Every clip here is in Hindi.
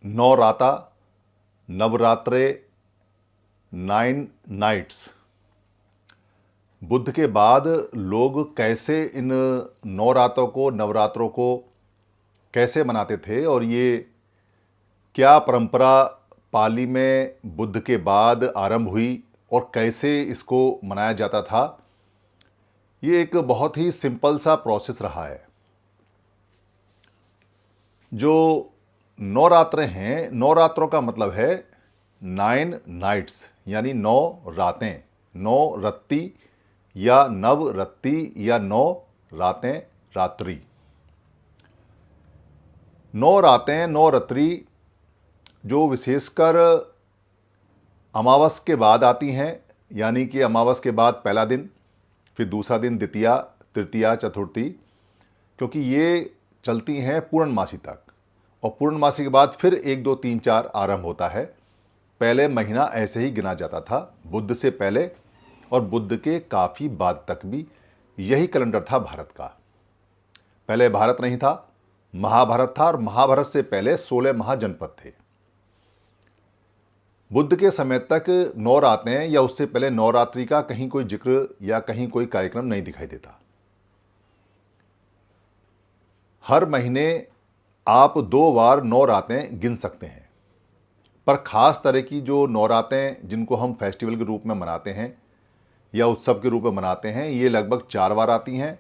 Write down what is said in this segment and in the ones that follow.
नवराता, नवरात्रे, 9 नाइट्स। बुद्ध के बाद लोग कैसे इन नवरात्रों को, नवरात्रों को कैसे मनाते थे और ये क्या परंपरा पाली में बुद्ध के बाद आरंभ हुई और कैसे इसको मनाया जाता था, ये एक बहुत ही सिंपल सा प्रोसेस रहा है। जो नवरात्रे हैं, नवरात्रों का मतलब है 9 नाइट्स, यानी 9 रातें, 9 रत्ती या नवरत्ती या 9 रातें, रात्रि। 9 रातें, 9 रात्रि जो विशेषकर अमावस के बाद आती हैं, यानी कि अमावस के बाद पहला दिन, फिर दूसरा दिन, द्वितीया, तृतीया, चतुर्थी, क्योंकि ये चलती हैं पूर्णमासी तक। और पूर्णमासी के बाद फिर 1, 2, 3, 4 आरंभ होता है। पहले महीना ऐसे ही गिना जाता था, बुद्ध से पहले और बुद्ध के काफ़ी बाद तक भी यही कैलेंडर था भारत का। पहले भारत नहीं था, महाभारत था, और महाभारत से पहले 16 महाजनपद थे। बुद्ध के समय तक 9 रातें या उससे पहले नवरात्रि का कहीं कोई जिक्र या कहीं कोई कार्यक्रम नहीं दिखाई देता। हर महीने आप 2 बार 9 रातें गिन सकते हैं, पर खास तरह की जो 9 रातें जिनको हम फेस्टिवल के रूप में मनाते हैं या उत्सव के रूप में मनाते हैं, ये लगभग 4 बार आती हैं।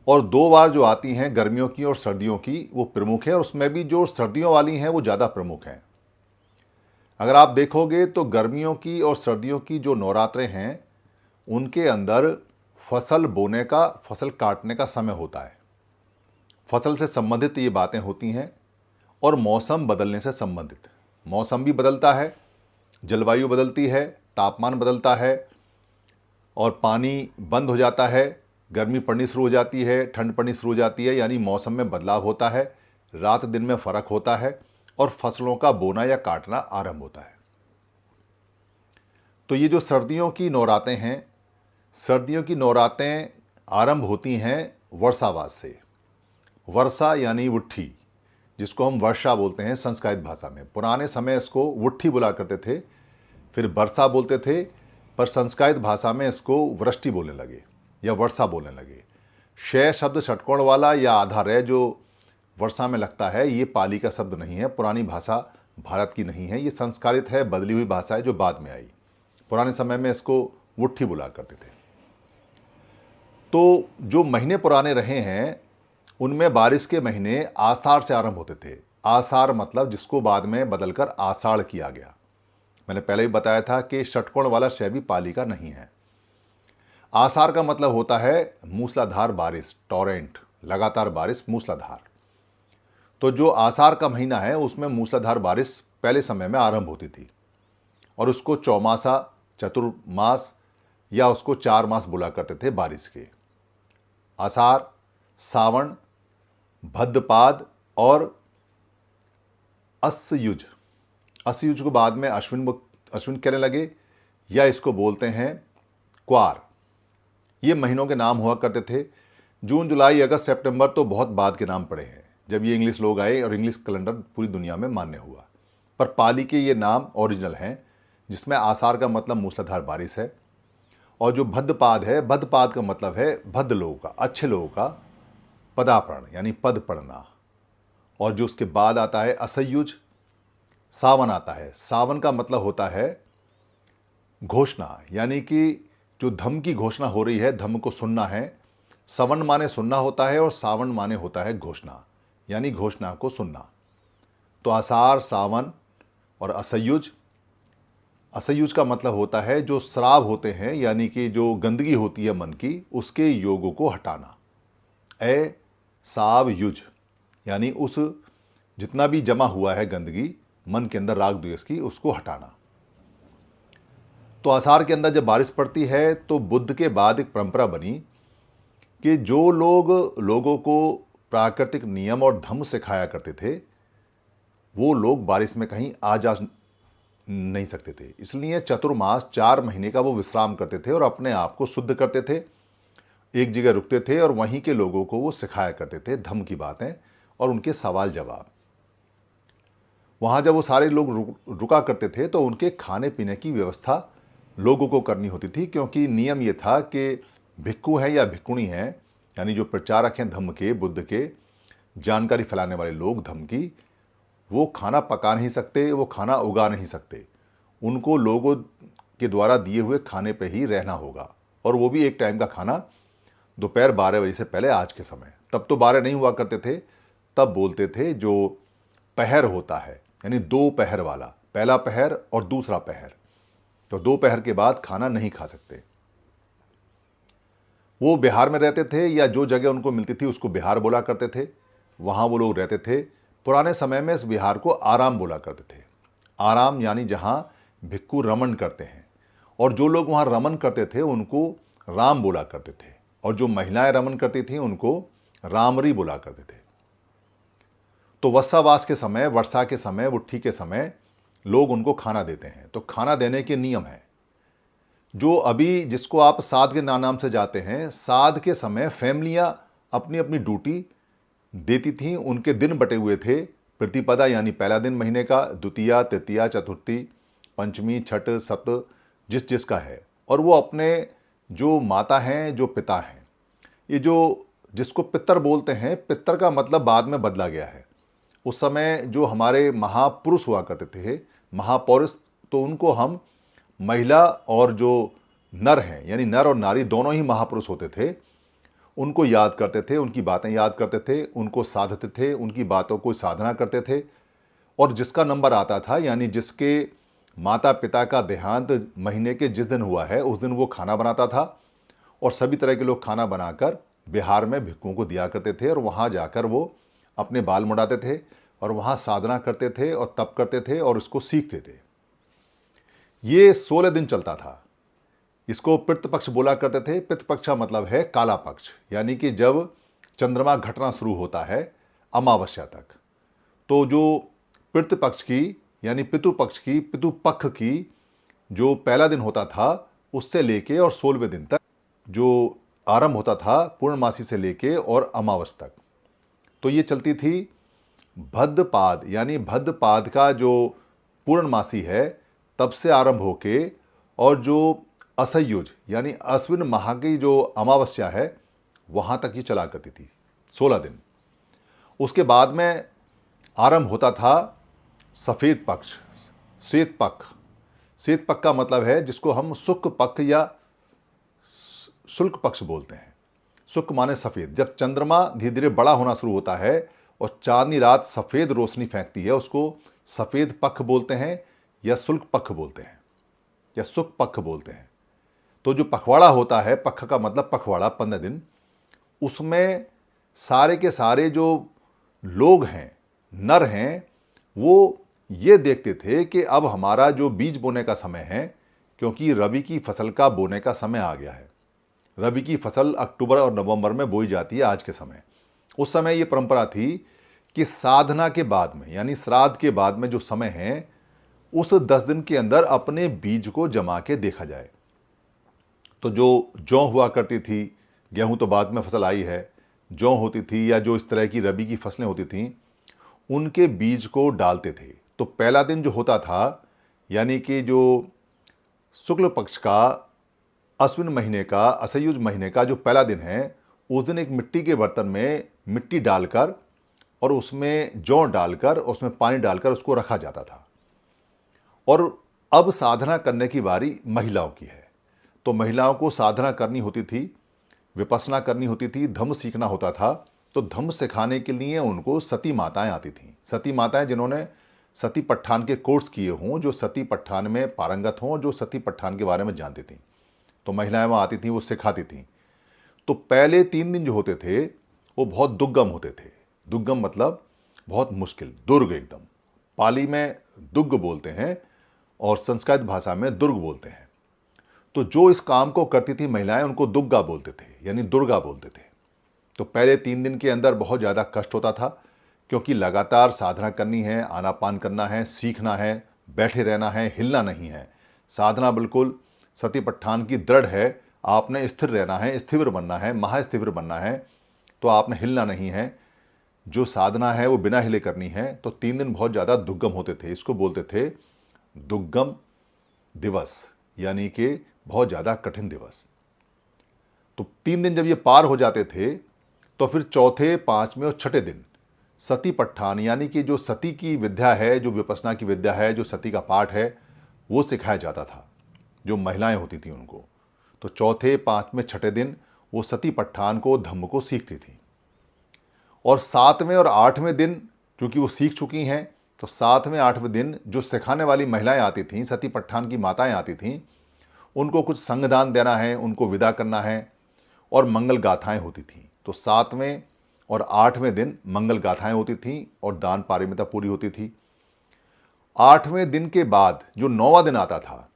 और 2 बार जो आती हैं गर्मियों की और सर्दियों की, वो प्रमुख है, और उसमें भी जो सर्दियों वाली हैं वो ज़्यादा प्रमुख हैं। अगर आप देखोगे तो गर्मियों की और सर्दियों की जो नवरात्रें हैं, उनके अंदर फसल बोने का, फसल काटने का समय होता है। फसल से संबंधित ये बातें होती हैं और मौसम बदलने से संबंधित। मौसम भी बदलता है, जलवायु बदलती है, तापमान बदलता है और पानी बंद हो जाता है, गर्मी पड़नी शुरू हो जाती है, ठंड पड़नी शुरू हो जाती है, यानी मौसम में बदलाव होता है, रात दिन में फ़र्क होता है और फसलों का बोना या काटना आरंभ होता है। तो ये जो सर्दियों की नवरातें हैं, सर्दियों की नवरातें आरंभ होती हैं वर्षावास से। वर्षा यानी वुट्ठी, जिसको हम वर्षा बोलते हैं संस्कृत भाषा में। पुराने समय इसको वुट्ठी बुला करते थे, फिर वर्षा बोलते थे, पर संस्कृत भाषा में इसको वृष्टि बोलने लगे या वर्षा बोलने लगे। शय शब्द षटकोण वाला या आधा रे जो वर्षा में लगता है, ये पाली का शब्द नहीं है, पुरानी भाषा भारत की नहीं है, ये संस्कृत है, बदली हुई भाषा है जो बाद में आई। पुराने समय में इसको वुट्ठी बुला करते थे। तो जो महीने पुराने रहे हैं, उनमें बारिश के महीने आषाढ़ से आरंभ होते थे। आषाढ़ मतलब जिसको बाद में बदलकर आषाढ़ किया गया। मैंने पहले भी बताया था कि षटकोण वाला शय भी पाली का नहीं है। आषाढ़ का मतलब होता है मूसलाधार बारिश, टॉरेंट, लगातार बारिश, मूसलाधार। तो जो आषाढ़ का महीना है उसमें मूसलाधार बारिश पहले समय में आरंभ होती थी और उसको चौमासा, चतुर्मास या उसको 4 मास बुला करते थे बारिश के। आषाढ़, सावन, भद्रपाद और अस्सयुज। अस्सयुज को बाद में अश्विन कहने लगे, या इसको बोलते हैं क्वार। ये महीनों के नाम हुआ करते थे। जून, जुलाई, अगस्त, सितंबर तो बहुत बाद के नाम पड़े हैं, जब ये इंग्लिश लोग आए और इंग्लिश कैलेंडर पूरी दुनिया में मान्य हुआ। पर पाली के ये नाम ओरिजिनल हैं, जिसमें आषाढ़ का मतलब मूसलाधार बारिश है, और जो भद्रपाद है, भद्रपाद का मतलब है भद्र लोगों का, अच्छे लोगों का पदापरण, यानी पद पढ़ना। और जो उसके बाद आता है असयुज, सावन आता है। सावन का मतलब होता है घोषणा, यानी कि जो धम्म की घोषणा हो रही है, धम्म को सुनना है। सवन माने सुनना होता है और सावन माने होता है घोषणा, यानी घोषणा को सुनना। तो आषाढ़, सावन और असयुज। असयुज का मतलब होता है जो श्राव होते हैं, यानी कि जो गंदगी होती है मन की, उसके योगों को हटाना। ए साव युज, यानी उस जितना भी जमा हुआ है गंदगी मन के अंदर, राग द्वेष की, उसको हटाना। तो आषाढ़ के अंदर जब बारिश पड़ती है तो बुद्ध के बाद एक परंपरा बनी कि जो लोग लोगों को प्राकृतिक नियम और धर्म सिखाया करते थे, वो लोग बारिश में कहीं आ जा नहीं सकते थे। इसलिए चतुर्मास 4 महीने का वो विश्राम करते थे और अपने आप को शुद्ध करते थे, एक जगह रुकते थे और वहीं के लोगों को वो सिखाया करते थे धम्म की बातें और उनके सवाल जवाब। वहाँ जब वो सारे लोग रुका करते थे तो उनके खाने पीने की व्यवस्था लोगों को करनी होती थी, क्योंकि नियम ये था कि भिक्खु हैं या भिक्खुणी हैं, यानी जो प्रचारक हैं धम्म के, बुद्ध के, जानकारी फैलाने वाले लोग धम्म की, वो खाना पका नहीं सकते, वो खाना उगा नहीं सकते। उनको लोगों के द्वारा दिए हुए खाने पे ही रहना होगा, और वो भी एक टाइम का खाना दोपहर 12 बजे से पहले। आज के समय तब तो 12 नहीं हुआ करते थे, तब बोलते थे जो पहर होता है, यानी 2 पहर वाला, पहला पहर और दूसरा पहर, तो 2 पहर के बाद खाना नहीं खा सकते। वो बिहार में रहते थे या जो जगह उनको मिलती थी उसको बिहार बोला करते थे, वहाँ वो लोग रहते थे। पुराने समय में इस बिहार को आराम बोला करते थे। आराम यानी जहाँ भिक्खु रमन करते हैं, और जो लोग वहाँ रमन करते थे उनको राम बोला करते थे, और जो महिलाएं रमन करती थीं उनको रामरी बोला करते थे। तो वत्सावास के समय, वर्षा के समय, उट्ठी के समय लोग उनको खाना देते हैं। तो खाना देने के नियम है। जो अभी जिसको आप साध के नाम से जाते हैं, साध के समय फैमिलियां अपनी अपनी ड्यूटी देती थीं। उनके दिन बटे हुए थे, प्रतिपदा यानी पहला दिन महीने का, द्वितीया, तृतीया, चतुर्थी, पंचमी, छठ, सप्त, जिस जिसका है। और वो अपने जो माता हैं, जो पिता हैं, ये जो जिसको पितर बोलते हैं, पितर का मतलब बाद में बदला गया है। उस समय जो हमारे महापुरुष हुआ करते थे, महापौरुष, तो उनको हम महिला और जो नर हैं, यानी नर और नारी दोनों ही महापुरुष होते थे, उनको याद करते थे, उनकी बातें याद करते थे, उनको साधते थे, उनकी बातों को साधना करते थे। और जिसका नंबर आता था, यानी जिसके माता पिता का देहांत महीने के जिस दिन हुआ है उस दिन वो खाना बनाता था, और सभी तरह के लोग खाना बनाकर बिहार में भिक्खुओं को दिया करते थे, और वहाँ जाकर वो अपने बाल मुड़ाते थे और वहाँ साधना करते थे और तप करते थे और इसको सीखते थे। ये 16 दिन चलता था। इसको पितृपक्ष बोला करते थे। पितृपक्ष का मतलब है काला पक्ष, यानी कि जब चंद्रमा घटना शुरू होता है अमावस्या तक। तो जो पितृपक्ष की यानी पितृपक्ष की, पितृपक्ष की जो पहला दिन होता था उससे लेके और 16वें दिन तक जो आरंभ होता था पूर्णमासी से लेके और अमावस तक, तो ये चलती थी भद्रपाद, यानी भद्रपाद का जो पूर्णमासी है तब से आरंभ होके, और जो असहयुज यानी अश्विन माह की जो अमावस्या है वहाँ तक ये चला करती थी 16 दिन। उसके बाद में आरंभ होता था सफ़ेद पक्ष, श्वेत पक्ष। श्वेत पक्ष का मतलब है जिसको हम शुक्ल पक्ष या शुक्ल पक्ष बोलते हैं। शुक्ल माने सफ़ेद। जब चंद्रमा धीरे धीरे बड़ा होना शुरू होता है और चांदनी रात सफ़ेद रोशनी फेंकती है, उसको सफ़ेद पक्ष बोलते हैं या शुक्ल पक्ष बोलते हैं या शुक्ल पक्ष बोलते हैं। तो जो पखवाड़ा होता है, पक्ष का मतलब पखवाड़ा, 15 दिन, उसमें सारे के सारे जो लोग हैं, नर हैं, वो ये देखते थे कि अब हमारा जो बीज बोने का समय है, क्योंकि रबी की फसल का बोने का समय आ गया है। रबी की फसल अक्टूबर और नवंबर में बोई जाती है आज के समय। उस समय ये परंपरा थी कि साधना के बाद में, यानी श्राद्ध के बाद में जो समय है, उस 10 दिन के अंदर अपने बीज को जमा के देखा जाए। तो जो जौ हुआ करती थी, गेहूं तो बाद में फसल आई है, जौ होती थी या जो इस तरह की रबी की फसलें होती थीं, उनके बीज को डालते थे। तो पहला दिन जो होता था, यानी कि जो शुक्ल पक्ष का अश्विन महीने का, असहयुज महीने का जो पहला दिन है, उस दिन एक मिट्टी के बर्तन में मिट्टी डालकर और उसमें जौ डालकर, उसमें पानी डालकर उसको रखा जाता था। और अब साधना करने की बारी महिलाओं की है। तो महिलाओं को साधना करनी होती थी, विपස්සना करनी होती थी, धम्म सीखना होता था। तो धम्म सिखाने के लिए उनको सती माताएं आती थीं। सती माताएं जिन्होंने सती पट्ठान के कोर्स किए हों, जो सती पट्ठान में पारंगत हों, जो सती पट्ठान के बारे में जानती थीं, तो महिलाएं वहाँ आती थीं, वो सिखाती थीं। तो पहले 3 दिन जो होते थे वो बहुत दुर्गम होते थे। दुर्गम मतलब बहुत मुश्किल, दुर्ग एकदम। पाली में दुर्ग बोलते हैं और संस्कृत भाषा में दुर्ग बोलते हैं। तो जो इस काम को करती थी महिलाएं, उनको दुर्गा बोलते थे, यानी दुर्गा बोलते थे। तो पहले 3 दिन के अंदर बहुत ज़्यादा कष्ट होता था, क्योंकि लगातार साधना करनी है, आनापान करना है, सीखना है, बैठे रहना है, हिलना नहीं है। साधना बिल्कुल सती पट्ठान की दृढ़ है। आपने स्थिर रहना है, स्थिर बनना है, महास्थिर बनना है। तो आपने हिलना नहीं है। जो साधना है वो बिना हिले करनी है, तो 3 दिन बहुत ज़्यादा दुर्गम होते थे। इसको बोलते थे दुर्गम दिवस, यानी कि बहुत ज़्यादा कठिन दिवस। तो 3 दिन जब ये पार हो जाते थे तो फिर चौथे, पांचवें और छठे दिन सती पट्ठान, यानी कि जो सती की विद्या है, जो विपश्यना की विद्या है, जो सती का पाठ है, वो सिखाया जाता था जो महिलाएं होती थी उनको। तो चौथे, पांचवें, छठे दिन वो सती पट्ठान को, धम्म को सीखती थी। और 7वें और 8वें दिन चूंकि वो सीख चुकी हैं, तो 7वें 8वें दिन जो सिखाने वाली महिलाएं आती थीं, सती पट्ठान की माताएं आती थीं, उनको कुछ संगदान देना है, उनको विदा करना है, और मंगल गाथाएं होती थीं। तो 7वें और 8वें दिन मंगल गाथाएं होती थीं और दान पारमिता पूरी होती थी। 8वें दिन के बाद जो 9वां दिन आता था,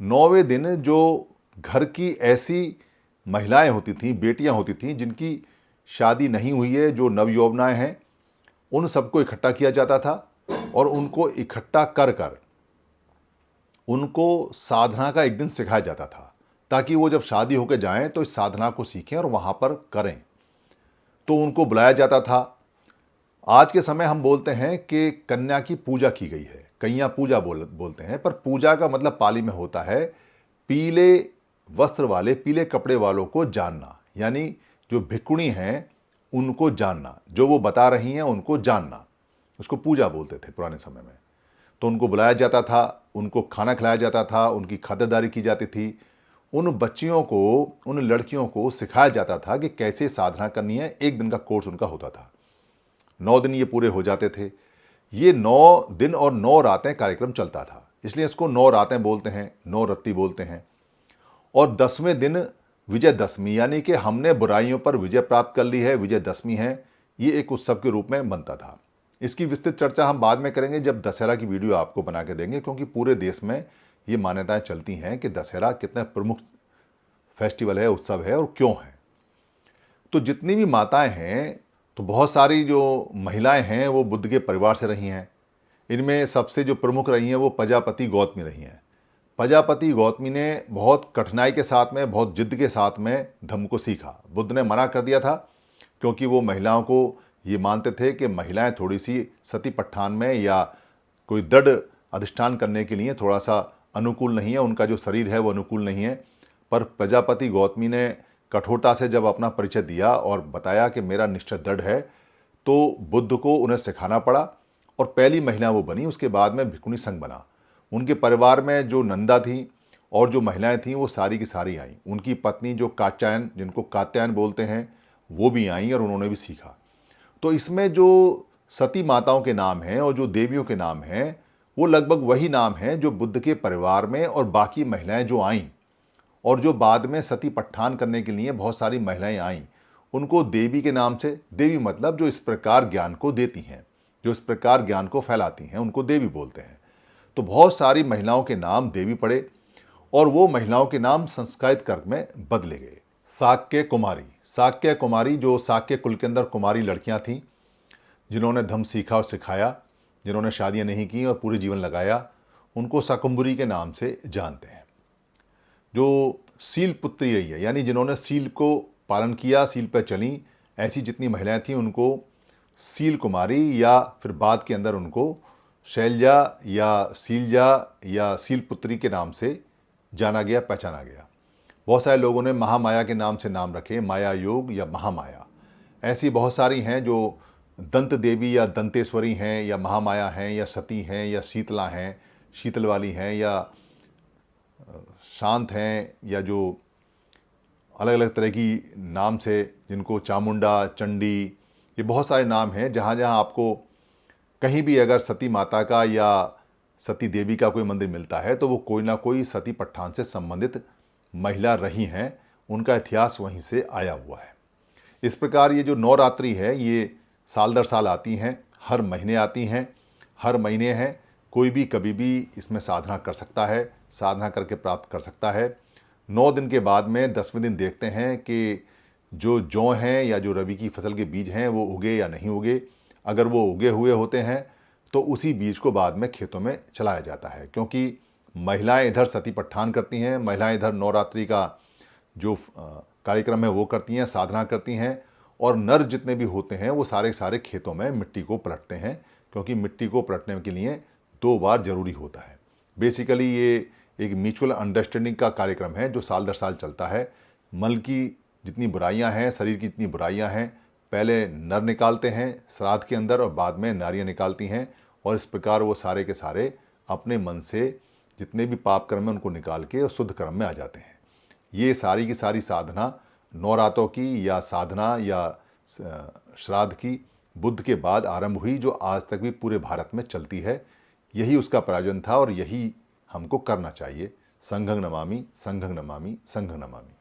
9वें दिन जो घर की ऐसी महिलाएं होती थीं, बेटियां होती थीं जिनकी शादी नहीं हुई है, जो नवयौवनाएं हैं, उन सबको इकट्ठा किया जाता था और उनको इकट्ठा कर कर उनको साधना का एक दिन सिखाया जाता था, ताकि वो जब शादी होकर जाएं तो इस साधना को सीखें और वहां पर करें। तो उनको बुलाया जाता था। आज के समय हम बोलते हैं कि कन्या की पूजा की गई है, कन्या पूजा बोलते हैं, पर पूजा का मतलब पाली में होता है पीले वस्त्र वाले, पीले कपड़े वालों को जानना, यानी जो भिक्षुणी हैं उनको जानना, जो वो बता रही हैं उनको जानना, उसको पूजा बोलते थे पुराने समय में। तो उनको बुलाया जाता था, उनको खाना खिलाया जाता था, उनकी खातिरदारी की जाती थी, उन बच्चियों को, उन लड़कियों को सिखाया जाता था कि कैसे साधना करनी है। एक दिन का कोर्स उनका होता था। 9 दिन ये पूरे हो जाते थे। ये 9 दिन और 9 रातें कार्यक्रम चलता था, इसलिए इसको 9 रातें बोलते हैं, 9 रत्ती बोलते हैं। और 10वें दिन विजयदशमी, यानी कि हमने बुराइयों पर विजय प्राप्त कर ली है, विजयदशमी है, ये एक उत्सव के रूप में बनता था। इसकी विस्तृत चर्चा हम बाद में करेंगे जब दशहरा की वीडियो आपको बना के देंगे, क्योंकि पूरे देश में ये मान्यताएं चलती हैं कि दशहरा कितना प्रमुख फेस्टिवल है, उत्सव है और क्यों है। तो जितनी भी माताएं हैं, तो बहुत सारी जो महिलाएं हैं वो बुद्ध के परिवार से रही हैं। इनमें सबसे जो प्रमुख रही हैं वो प्रजापति गौतमी रही हैं। प्रजापति गौतमी ने बहुत कठिनाई के साथ में, बहुत जिद्द के साथ में धम्म को सीखा। बुद्ध ने मना कर दिया था, क्योंकि वो महिलाओं को ये मानते थे कि महिलाएं थोड़ी सी सती पट्ठान में या कोई दृढ़ अधिष्ठान करने के लिए थोड़ा सा अनुकूल नहीं है, उनका जो शरीर है वो अनुकूल नहीं है। पर प्रजापति गौतमी ने कठोरता से जब अपना परिचय दिया और बताया कि मेरा निश्चय दृढ़ है, तो बुद्ध को उन्हें सिखाना पड़ा और पहली महिला वो बनी। उसके बाद में भिक्षुणी संघ बना। उनके परिवार में जो नंदा थी और जो महिलाएं थीं वो सारी की सारी आईं। उनकी पत्नी जो कात्यायन, जिनको कात्यायन बोलते हैं, वो भी आईं और उन्होंने भी सीखा। तो इसमें जो सती माताओं के नाम हैं और जो देवियों के नाम हैं, वो लगभग वही नाम हैं जो बुद्ध के परिवार में और बाकी महिलाएं जो आईं और जो बाद में सती पट्ठान करने के लिए बहुत सारी महिलाएं आईं, उनको देवी के नाम से, देवी मतलब जो इस प्रकार ज्ञान को देती हैं, जो इस प्रकार ज्ञान को फैलाती हैं, उनको देवी बोलते हैं। तो बहुत सारी महिलाओं के नाम देवी पड़े और वो महिलाओं के नाम संस्कृत कर्क में बदले गए। शाक्य कुमारी, शाक्य कुमारी जो शाक्य कुल के अंदर कुमारी लड़कियां थीं, जिन्होंने धम्म सीखा और सिखाया, जिन्होंने शादियां नहीं की और पूरे जीवन लगाया, उनको शाकुंभरी के नाम से जानते हैं। जो सील पुत्री रही है, यानी जिन्होंने सील को पालन किया, सील पर चली, ऐसी जितनी महिलाएं थीं उनको सील कुमारी या फिर बाद के अंदर उनको शैलजा या सीलजा या सील पुत्री के नाम से जाना गया, पहचाना गया। बहुत सारे लोगों ने महामाया के नाम से नाम रखे, माया योग या महामाया। ऐसी बहुत सारी हैं जो दंत देवी या दंतेश्वरी हैं या महामाया हैं या सती हैं या शीतला हैं, शीतल वाली हैं, या शांत हैं, या जो अलग अलग तरह की नाम से, जिनको चामुंडा, चंडी, ये बहुत सारे नाम हैं। जहाँ जहाँ आपको कहीं भी अगर सती माता का या सती देवी का कोई मंदिर मिलता है तो वो कोई ना कोई सती पट्ठान से संबंधित महिला रही हैं, उनका इतिहास वहीं से आया हुआ है। इस प्रकार ये जो नवरात्रि है ये साल दर साल आती हैं, हर महीने आती हैं, हर महीने हैं। कोई भी कभी भी इसमें साधना कर सकता है, साधना करके प्राप्त कर सकता है। 9 दिन के बाद में 10वें दिन देखते हैं कि जो जौ हैं या जो रबी की फसल के बीज हैं वो उगे या नहीं उगे। अगर वो उगे हुए होते हैं तो उसी बीज को बाद में खेतों में चलाया जाता है, क्योंकि महिलाएं इधर सती पट्ठान करती हैं, महिलाएं इधर नवरात्रि का जो कार्यक्रम है वो करती हैं, साधना करती हैं, और नर जितने भी होते हैं वो सारे के सारे खेतों में मिट्टी को पलटते हैं, क्योंकि मिट्टी को पलटने के लिए 2 बार जरूरी होता है। बेसिकली ये एक म्यूचुअल अंडरस्टैंडिंग का कार्यक्रम है जो साल दर साल चलता है। मल की जितनी बुराइयां हैं, शरीर की जितनी बुराइयां हैं, पहले नर निकालते हैं श्राद्ध के अंदर और बाद में नारियां निकालती हैं, और इस प्रकार वो सारे के सारे अपने मन से जितने भी पाप कर्म हैं उनको निकाल के और शुद्ध कर्म में आ जाते हैं। ये सारी की सारी साधना नवरातों की या साधना या श्राद्ध की बुद्ध के बाद आरंभ हुई, जो आज तक भी पूरे भारत में चलती है। यही उसका प्रयोजन था और यही हमको करना चाहिए। संघं नमामि, संघं नमामि, संघं नमामि।